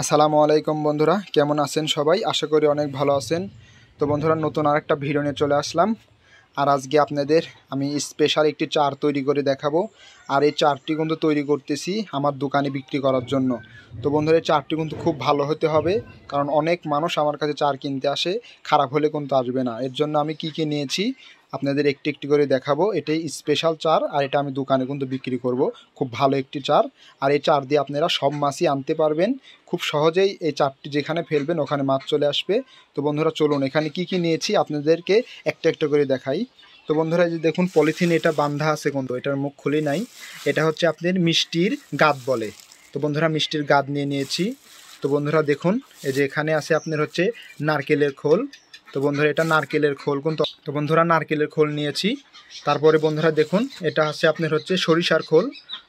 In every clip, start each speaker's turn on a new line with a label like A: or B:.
A: আসসালামু আলাইকুম বন্ধুরা, কেমন আছেন সবাই? আশা করি অনেক ভালো আছেন। তো বন্ধুরা, নতুন আরেকটা ভিডিও নিয়ে চলে আসলাম। আর আজকে আপনাদের আমি স্পেশাল একটি চার তৈরি করে দেখাবো। আর এই চারটি কিন্তু তৈরি করতেছি আমার দোকানে বিক্রি করার জন্য। তো বন্ধুরা, এই চারটি কিন্তু খুব ভালো হতে হবে, কারণ অনেক মানুষ আমার কাছে চার কিনতে আসে, খারাপ হলে কিন্তু আসবে না। এর জন্য আমি কি কি নিয়েছি আপনাদের একটি একটি করে দেখাবো। এটাই স্পেশাল চার, আর এটা আমি দোকানে কিন্তু বিক্রি করব। খুব ভালো একটি চার, আর এই চার দিয়ে আপনারা সব মাছই আনতে পারবেন খুব সহজেই। এই চারটি যেখানে ফেলবেন ওখানে মাছ চলে আসবে। তো বন্ধুরা চলুন, এখানে কি কি নিয়েছি আপনাদেরকে একটা একটা করে দেখাই। তো বন্ধুরা, যে দেখুন পলিথিন এটা বান্ধা আছে, কিন্তু এটার মুখ খুলি নাই। এটা হচ্ছে আপনার মিষ্টির গাদ বলে। তো বন্ধুরা, মিষ্টির গাদ নিয়ে নিয়েছি। তো বন্ধুরা দেখুন, এই যে এখানে আছে আপনার হচ্ছে নারকেলের খোল। তো বন্ধুরা, এটা নারকেলের খোল কিন্তু। তো বন্ধুরা, নারকেলের খোল নিয়েছি। তারপরে বন্ধুরা দেখুন, এটা আছে আপনার হচ্ছে সরিষার খোল।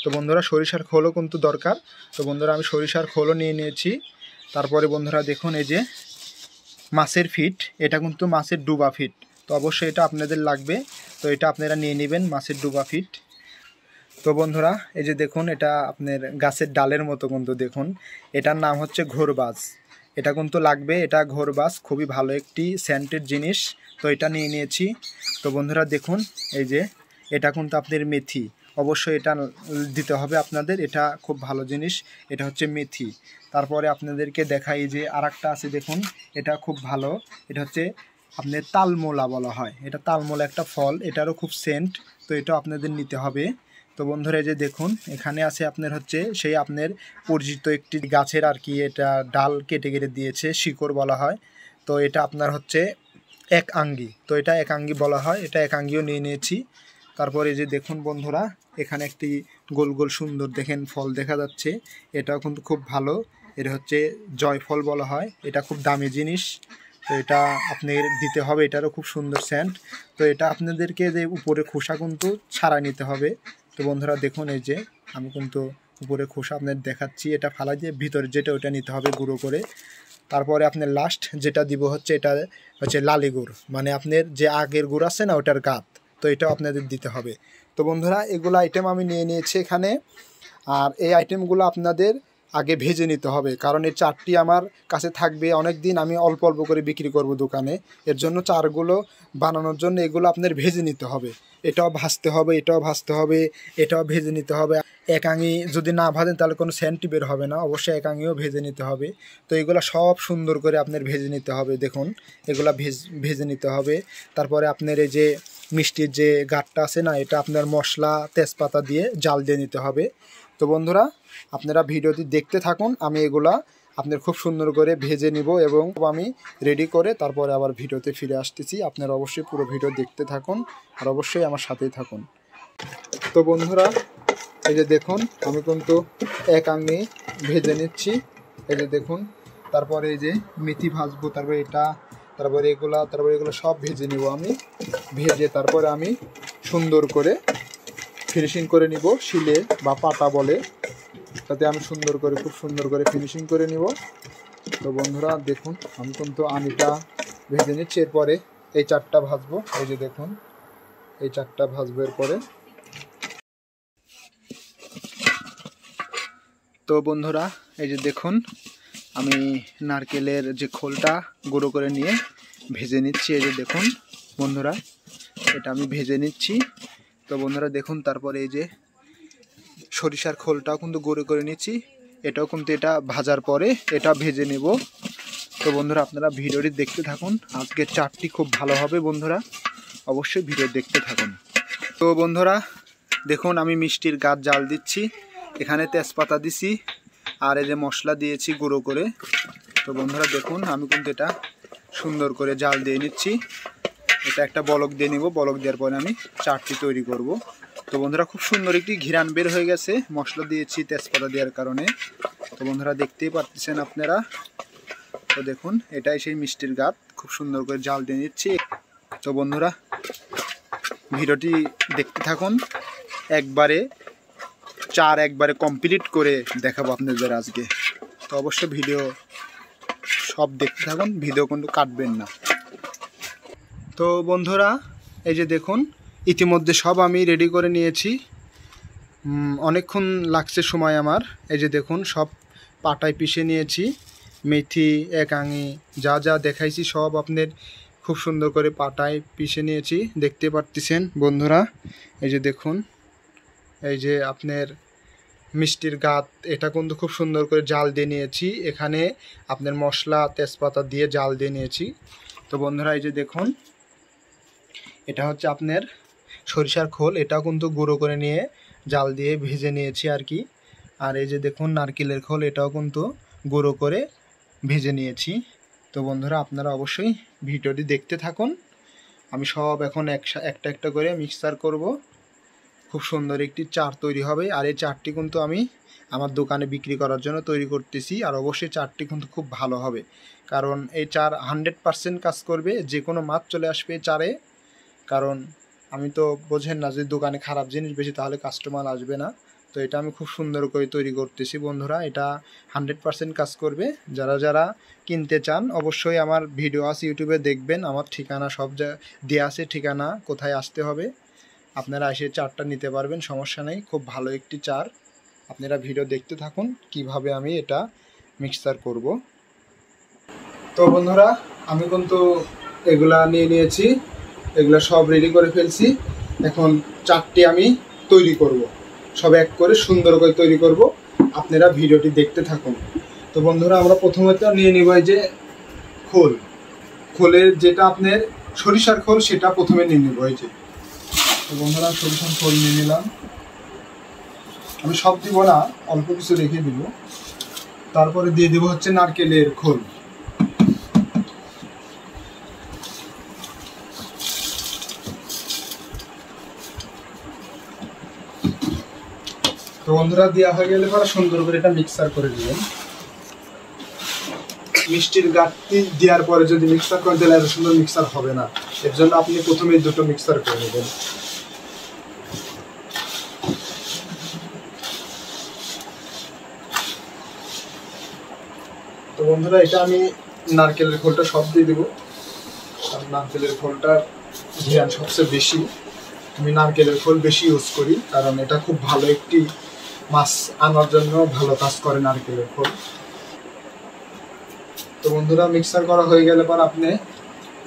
A: তো বন্ধুরা, সরিষার খোলও কিন্তু দরকার। তো বন্ধুরা, আমি সরিষার খোলও নিয়ে নিয়েছি। তারপরে বন্ধুরা দেখুন, এই যে মাছের ফিট, এটা কিন্তু মাছের ডুবা ফিট। তো অবশ্যই এটা আপনাদের লাগবে। তো এটা আপনারা নিয়ে নেবেন, মাছের ডুবা ফিট। তো বন্ধুরা, এই যে দেখুন, এটা আপনার গাছের ডালের মতো কিন্তু দেখুন, এটার নাম হচ্ছে ঘোরবাজ। এটা কিন্তু লাগবে, এটা ঘোরবাজ খুবই ভালো একটি সেন্টেড জিনিস। তো এটা নিয়ে নিয়েছি। তো বন্ধুরা দেখুন, এই যে এটা কিন্তু আপনার মেথি, অবশ্যই এটা দিতে হবে আপনাদের। এটা খুব ভালো জিনিস, এটা হচ্ছে মেথি। তারপরে আপনাদেরকে দেখাই যে আরেকটা আছে, দেখুন এটা খুব ভালো। এটা হচ্ছে আপনার তালমোলা বলা হয়। এটা তালমোলা একটা ফল, এটারও খুব সেন্ট। তো এটা আপনাদের নিতে হবে। তো বন্ধুরা, এই যে দেখুন, এখানে আছে আপনার হচ্ছে সেই আপনার পরিচিত একটি গাছের আর কি, এটা ডাল কেটে কেটে দিয়েছে, শিকড় বলা হয়। তো এটা আপনার হচ্ছে এক আঙ্গি। তো এটা এক আঙ্গি বলা হয়, এটা এক আঙ্গিও নিয়ে নিয়েছি। তারপরে যে দেখুন বন্ধুরা, এখানে একটি গোল গোল সুন্দর দেখেন ফল দেখা যাচ্ছে, এটাও কিন্তু খুব ভালো। এটা হচ্ছে জয়ফল বলা হয়, এটা খুব দামি জিনিস। তো এটা আপনার দিতে হবে, এটারও খুব সুন্দর সেন্ট। তো এটা আপনাদেরকে যে উপরে খোসা কিন্তু ছাড়াই নিতে হবে। তো বন্ধুরা দেখুন, এই যে আমি কিন্তু উপরে খোসা আপনাদের দেখাচ্ছি, এটা ফালাই দিয়ে ভিতরে যেটা ওটা নিতে হবে গুঁড়ো করে। তারপরে আপনার লাস্ট যেটা দিব হচ্ছে, এটা হচ্ছে লালি গুড়, মানে আপনার যে আগের গুড় আছে না, ওটার গাত। তো এটাও আপনাদের দিতে হবে। তো বন্ধুরা, এগুলো আইটেম আমি নিয়ে নিয়েছি এখানে। আর এই আইটেমগুলো আপনাদের আগে ভেজে নিতে হবে, কারণ এই চারটি আমার কাছে থাকবে অনেক দিন, আমি অল্প অল্প করে বিক্রি করব দোকানে। এর জন্য চারগুলো বানানোর জন্য এগুলো আপনার ভেজে নিতে হবে। এটাও ভাজতে হবে, এটাও ভাজতে হবে, এটাও ভেজে নিতে হবে। একাঙ্গি যদি না ভাজেন তাহলে কোনো সেন্টই বের হবে না, অবশ্যই একাঙ্গিও ভেজে নিতে হবে। তো এগুলো সব সুন্দর করে আপনার ভেজে নিতে হবে। দেখুন, এগুলা ভেজে নিতে হবে। তারপরে আপনার এই যে মিষ্টির যে গাঁটটা আছে না, এটা আপনার মশলা তেজপাতা দিয়ে জাল দিয়ে নিতে হবে। তো বন্ধুরা, আপনারা ভিডিওটি দেখতে থাকুন, আমি এগুলা আপনার খুব সুন্দর করে ভেজে নিব এবং আমি রেডি করে তারপরে আবার ভিডিওতে ফিরে আসতেছি। আপনারা অবশ্যই পুরো ভিডিও দেখতে থাকুন, আর অবশ্যই আমার সাথেই থাকুন। তো বন্ধুরা, এই যে দেখুন, আমি কিন্তু এক আঙ্গি ভেজে নিচ্ছি। এই যে দেখুন, তারপরে এই যে মেথি ভাজবো, তারপরে এটা, তারপরে এগুলো সব ভেজে নিব আমি। ভেজে তারপরে আমি সুন্দর করে ফিনিশিং করে নিব, শিলে বা পাতা বলে, তাতে আমি সুন্দর করে খুব সুন্দর করে ফিনিশিং করে নিব। তো বন্ধুরা দেখুন, আমি কিন্তু আমিটা ভেজে নিচ্ছি। এরপরে এই চারটা ভাজবো। এই যে দেখুন, এই চারটা ভাজবো এরপরে। তো বন্ধুরা, এই যে দেখুন, আমি নারকেলের যে খোলটা গুঁড়ো করে নিয়ে ভেজে নিচ্ছি। এই যে দেখুন বন্ধুরা, এটা আমি ভেজে নিচ্ছি। তো বন্ধুরা দেখুন, তারপরে এই যে সরিষার খোলটাও কিন্তু গুঁড়ো করে নিচ্ছি, এটাও কিন্তু এটা ভাজার পরে এটা ভেজে নেব। তো বন্ধুরা, আপনারা ভিডিওটি দেখতে থাকুন, আজকের চারটি খুব ভালো হবে বন্ধুরা, অবশ্যই ভিডিও দেখতে থাকুন। তো বন্ধুরা দেখুন, আমি মিষ্টির গাছ জাল দিচ্ছি, এখানে তেজপাতা দিছি, আর এই যে মশলা দিয়েছি গুঁড়ো করে। তো বন্ধুরা দেখুন, আমি কিন্তু এটা সুন্দর করে জাল দিয়ে নিচ্ছি। এটা একটা বলক দিয়ে নিব, বলক দেওয়ার পরে আমি চাটটি তৈরি করব। তো বন্ধুরা, খুব সুন্দর একটি ঘিরান বের হয়ে গেছে, মশলা দিয়েছি তেজপাতা দেওয়ার কারণে। তো বন্ধুরা দেখতেই পাচ্ছেন আপনারা। তো দেখুন, এটাই সেই মিষ্টির গাছ, খুব সুন্দর করে জাল দিয়ে নিচ্ছি। তো বন্ধুরা, ভিডিওটি দেখতে থাকুন, একবারে কমপ্লিট করে দেখাবো আপনাদের আজকে। তো অবশ্যই ভিডিও সব দেখতে থাকুন, ভিডিও কিন্তু কাটবেন না। তো বন্ধুরা, এই যে দেখুন, ইতিমধ্যে সব আমি রেডি করে নিয়েছি, অনেকক্ষণ লাগছে সময় আমার। এই যে দেখুন, সব পাটায় পিষে নিয়েছি। মেথি, একাঙি যা যা দেখাইছি সব আপনার খুব সুন্দর করে পাটায় পিষে নিয়েছি, দেখতে পারতেছেন বন্ধুরা। এই যে দেখুন, এই যে আপনার মিষ্টির গাত, এটা কিন্তু খুব সুন্দর করে জাল দিয়ে নিয়েছি। এখানে আপনার মশলা তেজপাতা দিয়ে জাল দিয়ে নিয়েছি। তো বন্ধুরা এই যে দেখুন, এটা হচ্ছে আপনার সরিষার খোল, এটাও কিন্তু গুঁড়ো করে নিয়ে জাল দিয়ে ভেজে নিয়েছি আর কি। আর এই যে দেখুন নারকেলের খোল, এটাও কিন্তু গুঁড়ো করে ভেজে নিয়েছি। তো বন্ধুরা আপনারা অবশ্যই ভিডিওটি দেখতে থাকুন। আমি সব এখন একটা একটা করে মিক্সার করব। খুব সুন্দর একটি চার তৈরি হবে। আর এই চারটি কিন্তু আমি আমার দোকানে বিক্রি করার জন্য তৈরি করতেছি। আর অবশ্যই চারটি কিন্তু খুব ভালো হবে, কারণ এই চার 100% কাজ করবে, যে কোনো মাছ চলে আসবে চারে। কারণ আমি তো বোঝেন না, যদি দোকানে খারাপ জিনিস বেশি তাহলে কাস্টমার আসবে না। তো এটা আমি খুব সুন্দর করে তৈরি করতেছি বন্ধুরা, এটা 100% কাজ করবে। যারা যারা কিনতে চান অবশ্যই আমার ভিডিও আছে ইউটিউবে, দেখবেন আমার ঠিকানা সব দেওয়া আছে, ঠিকানা কোথায় আসতে হবে, আপনারা এসে চারটা নিতে পারবেন, সমস্যা নেই। খুব ভালো একটি চার, আপনারা ভিডিও দেখতে থাকুন কিভাবে আমি এটা মিক্সার করব। তো বন্ধুরা আমি কিন্তু এগুলা নিয়ে নিয়েছি, এগুলা সব রেডি করে ফেলছি। এখন চারটি আমি তৈরি করব, সব এক করে সুন্দর করে তৈরি করব, আপনারা ভিডিওটি দেখতে থাকুন। তো বন্ধুরা আমরা প্রথমত নিয়ে নিব এই যে খোল, খোলের যেটা আপনার সরিষার খোল, সেটা প্রথমে নিয়ে নেব। এই যে তো বন্ধুরা সরিষার খোল নিয়ে নিলাম। আমি সব দিব না, অল্প কিছু রেখে দিব। তারপরে দিয়ে দেবো হচ্ছে নারকেলের খোল। তো বন্ধুরা দেওয়া হয়ে গেলে পরে সুন্দর করে এটা মিক্সার করে দিবেন। মিষ্টির গাঁটটি দেওয়ার পরে যদি মিক্সার করে দিলে এত সুন্দর মিক্সার হবে না, এর জন্য আপনি প্রথমে দুটো মিক্সার করে নেবেন। তো বন্ধুরা এটা আমি নারকেলের খোলটা সব দিয়ে দেবো। আর নারকেলের খোলটার ধ্যান সবচেয়ে বেশি, আমি নারকেলের খোল বেশি ইউজ করি, কারণ এটা খুব ভালো একটি মাছ আনার জন্য ভালো কাজ করে নারকেলের খোল। তো বন্ধুরা মিক্সার করা হয়ে গেলে পর আপনি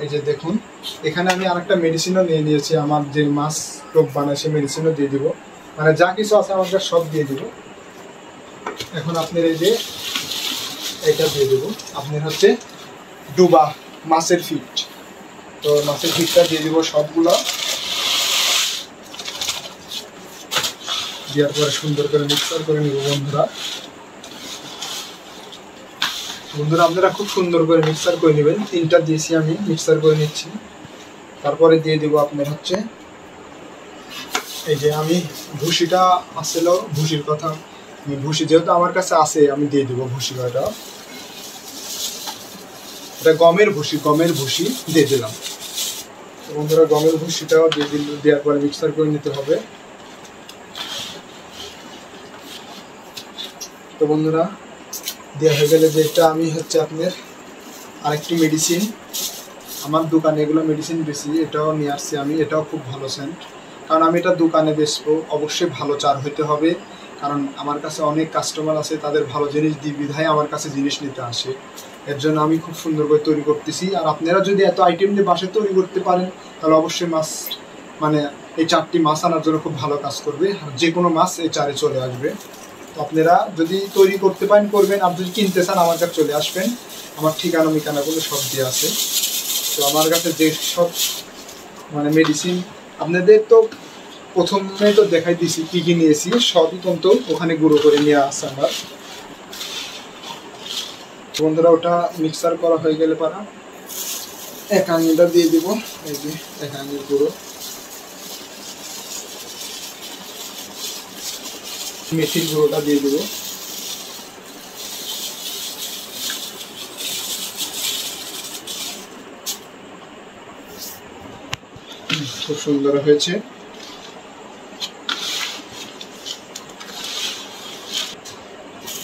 A: এই যে দেখুন, এখানে আমি আরেকটা মেডিসিনও নিয়ে নিয়েছি, আমার যে মাছ টোপ বানায় সে মেডিসিনও দিয়ে দিব, মানে যা কিছু আছে আমার কাছে সব দিয়ে দিব। এখন আপনার এই যে এটা দিয়ে দেবো, আপনার হচ্ছে ডুবা মাছের ফিট। তো মাছের ফিটটা দিয়ে দিব সবগুলো, দেওয়ার পরে সুন্দর করে মিক্সার করে নেব বন্ধুরা। বন্ধুরা আপনারা খুব সুন্দর করে মিক্সার করে নেবেন। তিনটা দিয়েছি আমি, মিক্সার করে নিচ্ছি। তারপরে দিয়ে দেবো আপনার হচ্ছে এই যে আমি ভুসিটা আসছিল, ভুসির কথা, ভুসি যেহেতু আমার কাছে আছে আমি দিয়ে দেবো ভুসি। এটা গমের ভুসি, গমের ভুসি দিয়ে দিলাম। তো বন্ধুরা গমের ভুসিটাও দিয়ে দিল, দেওয়ার পরে মিক্সার করে নিতে হবে। তো বন্ধুরা দেওয়া হয়ে গেলে, যেটা আমি হচ্ছে আপনার আরেকটি মেডিসিন, আমার দোকানে এগুলো মেডিসিন বেশি, এটাও নিয়ে আসছি আমি। এটাও খুব ভালো সেন্ট, কারণ আমি এটা দোকানে বেচবো, অবশ্যই ভালো চার হইতে হবে। কারণ আমার কাছে অনেক কাস্টমার আছে, তাদের ভালো জিনিস দিই বিধায় আমার কাছে জিনিস নিতে আসে, এর জন্য আমি খুব সুন্দর করে তৈরি করতেছি। আর আপনারা যদি এত আইটেম দিয়ে বাসায় তৈরি করতে পারেন তাহলে অবশ্যই মাছ, মানে এই চারটি মাছ আনার জন্য খুব ভালো কাজ করবে। আর যে কোনো মাছ এই চারে চলে আসবে। তো আপনারা যদি তৈরি করতে পারেন করবেন, আপনি যদি কিনতে চান আমার কাছে চলে আসবেন, আমার ঠিকানা মিকানাগুলো সব দিয়ে আছে। তো আমার কাছে যে সব মানে মেডিসিন আপনাদের তো প্রথমে তো দেখাই দিয়েছি কী কী নিয়েছি, সবই কিন্তু ওখানে গুঁড়ো করে নিয়ে আসছে আমার। বন্ধুরা ওটা মিক্সার করা হয়ে গেলে পারা একাঙ্গিটা দিয়ে দিব, এই যে একাঙ্গির গুঁড়ো, মেথির গুঁড়োটা দিয়ে দেবো। খুব সুন্দর হয়েছে।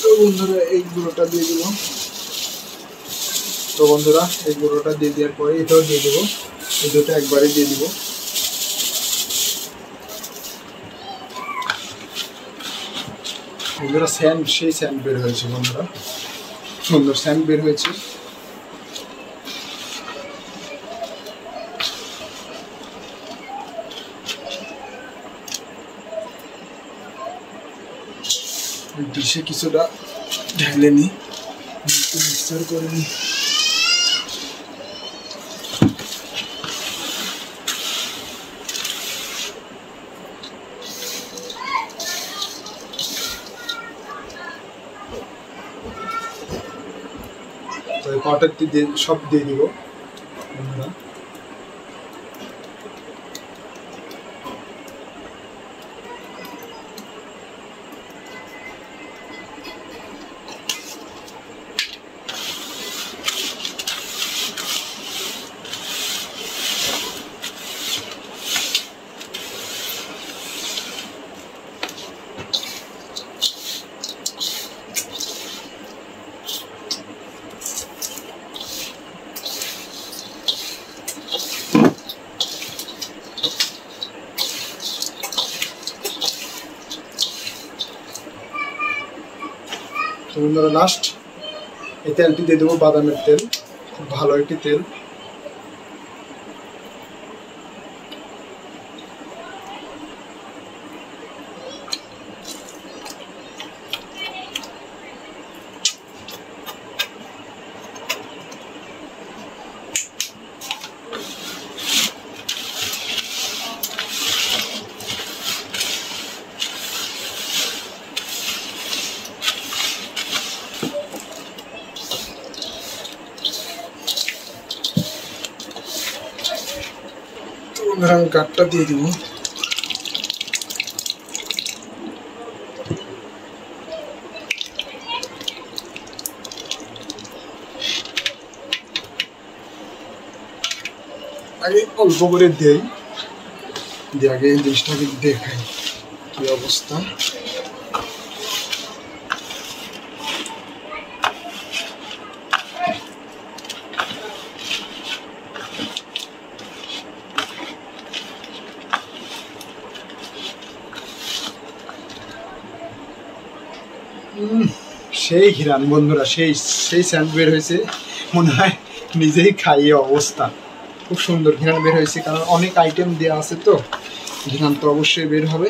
A: তো বন্ধুরা এই গুঁড়োটা দিয়ে দিব। তো বন্ধুরা এই গুঁড়োটা দিয়ে দেওয়ার পরে এটাও দিয়ে দেবো, এই দুটো একবারে দিয়ে দিব। বন্ধুরা স্যান্ড, সেই স্যান্ড বের হয়েছে বন্ধুরা, সুন্দর স্যান্ড বের হয়েছে। ডিশে কিছুটা ঢেলে নি, মিক্সার করে নি। কটারটি দিয়ে সব দিয়ে দিব বন্ধুরা। তো বন্ধুরা লাস্ট এই তেলটি দিয়ে দেবো, বাদামের তেল, খুব ভালো একটি তেল। আমি গাঠটা দিয়ে দিব। আগে অল্প করে দেই, দিয়ে আগে এই জিনিসটাকে দেখাই কি অবস্থা। সেই ঘিরান বন্ধুরা, সেই সেই স্যান্ড বের হয়েছে, মনে হয় নিজেই খাইয়ে অবস্থা। খুব সুন্দর ঘিরান বের হয়েছে, কারণ অনেক আইটেম দেওয়া আছে তো ঘিরান তো অবশ্যই বের হবে।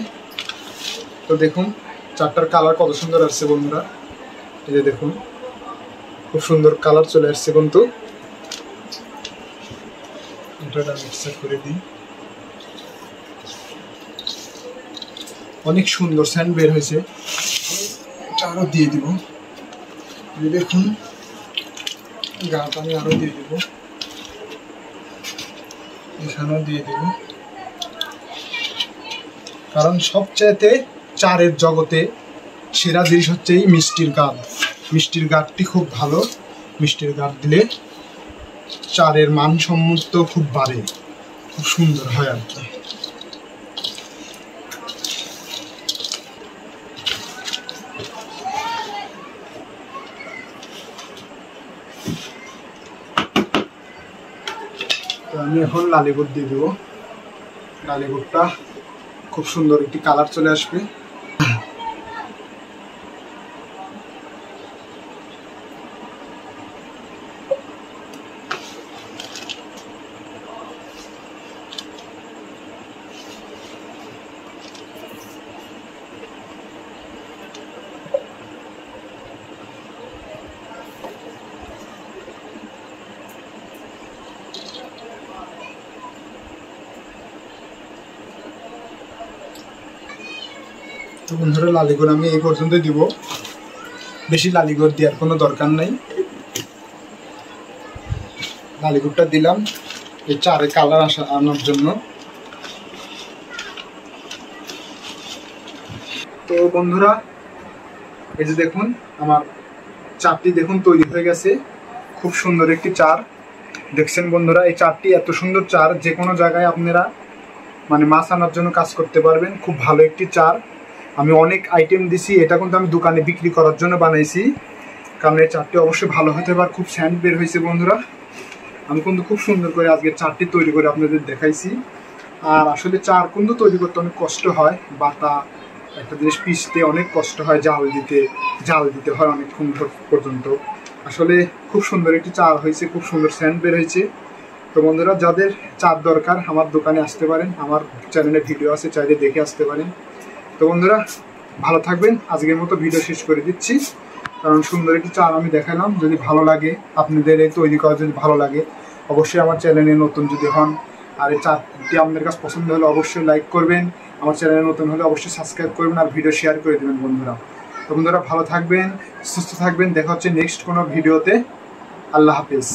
A: তো দেখুন চারটার কালার কত সুন্দর আসছে বন্ধুরা, এই যে দেখুন খুব সুন্দর কালার চলে আসছে। কিন্তু এটা মিক্সার করে দিই, অনেক সুন্দর স্যান্ড বের হয়েছে। এটা আরো দিয়ে দিব, দেখুন গাটা আমি আরো দিয়ে দিব, এখানেও দিয়ে দিব। কারণ সবচাইতে চারের জগতে সেরা জিনিস হচ্ছে এই মিষ্টির গাঁট। মিষ্টির গাঁটটি খুব ভালো, মিষ্টির গাঁট দিলে চারের মানসম্মত খুব বাড়ে, খুব সুন্দর হয় আর কি। আমি এখন লালি গুড় দিয়ে দেবো, লালি গুড়টা খুব সুন্দর একটি কালার চলে আসবে। তো বন্ধুরা লালিগুড় আমি এই পর্যন্ত দিব, বেশি লালিগুড় দেওয়ার কোনো দরকার নাই। লালিগুড়টা দিলাম এই চারে কালার আনার জন্য। তো বন্ধুরা এই যে দেখুন আমার চারটি দেখুন তৈরি হয়ে গেছে, খুব সুন্দর একটি চার। দেখছেন বন্ধুরা এই চারটি এত সুন্দর চার, যে কোনো জায়গায় আপনারা মানে মাছ আনার জন্য কাজ করতে পারবেন। খুব ভালো একটি চার। আমি অনেক আইটেম দিছি, এটা কিন্তু আমি দোকানে বিক্রি করার জন্য বানাইছি, কারণ এই চারটি অবশ্যই ভালো হতে পারে। খুব স্যান্ড বের হয়েছে বন্ধুরা, আমি কিন্তু খুব সুন্দর করে আজকে চারটি তৈরি করে আপনাদের দেখাইছি। আর আসলে চার কিন্তু তৈরি করতে অনেক কষ্ট হয়, বাটা একটা জিনিস পিষতে অনেক কষ্ট হয়, জাল দিতে হয় অনেকক্ষণ পর্যন্ত। আসলে খুব সুন্দর একটি চা হয়েছে, খুব সুন্দর সেন্ট বের হয়েছে। তো বন্ধুরা, যাদের চার দরকার আমার দোকানে আসতে পারেন, আমার চ্যানেলে ভিডিও আছে, চাইলে দেখে আসতে পারেন। তো বন্ধুরা, ভালো থাকবেন। আজকের মতো ভিডিও শেষ করে দিচ্ছি, কারণ সুন্দর একটি চা আমি দেখালাম। যদি ভালো লাগে, আপনাদের এই তৈরি করা যদি ভালো লাগে, অবশ্যই আমার চ্যানেলে নতুন যদি হন আর এই চাটি আপনাদের কাছে পছন্দ হলে অবশ্যই লাইক করবেন, আমার চ্যানেলে নতুন হলে অবশ্যই সাবস্ক্রাইব করবেন আর ভিডিও শেয়ার করে দেবেন বন্ধুরা। তো বন্ধুরা, ভালো থাকবেন, সুস্থ থাকবেন। দেখা হচ্ছে নেক্সট কোনো ভিডিওতে। আল্লাহ হাফেজ।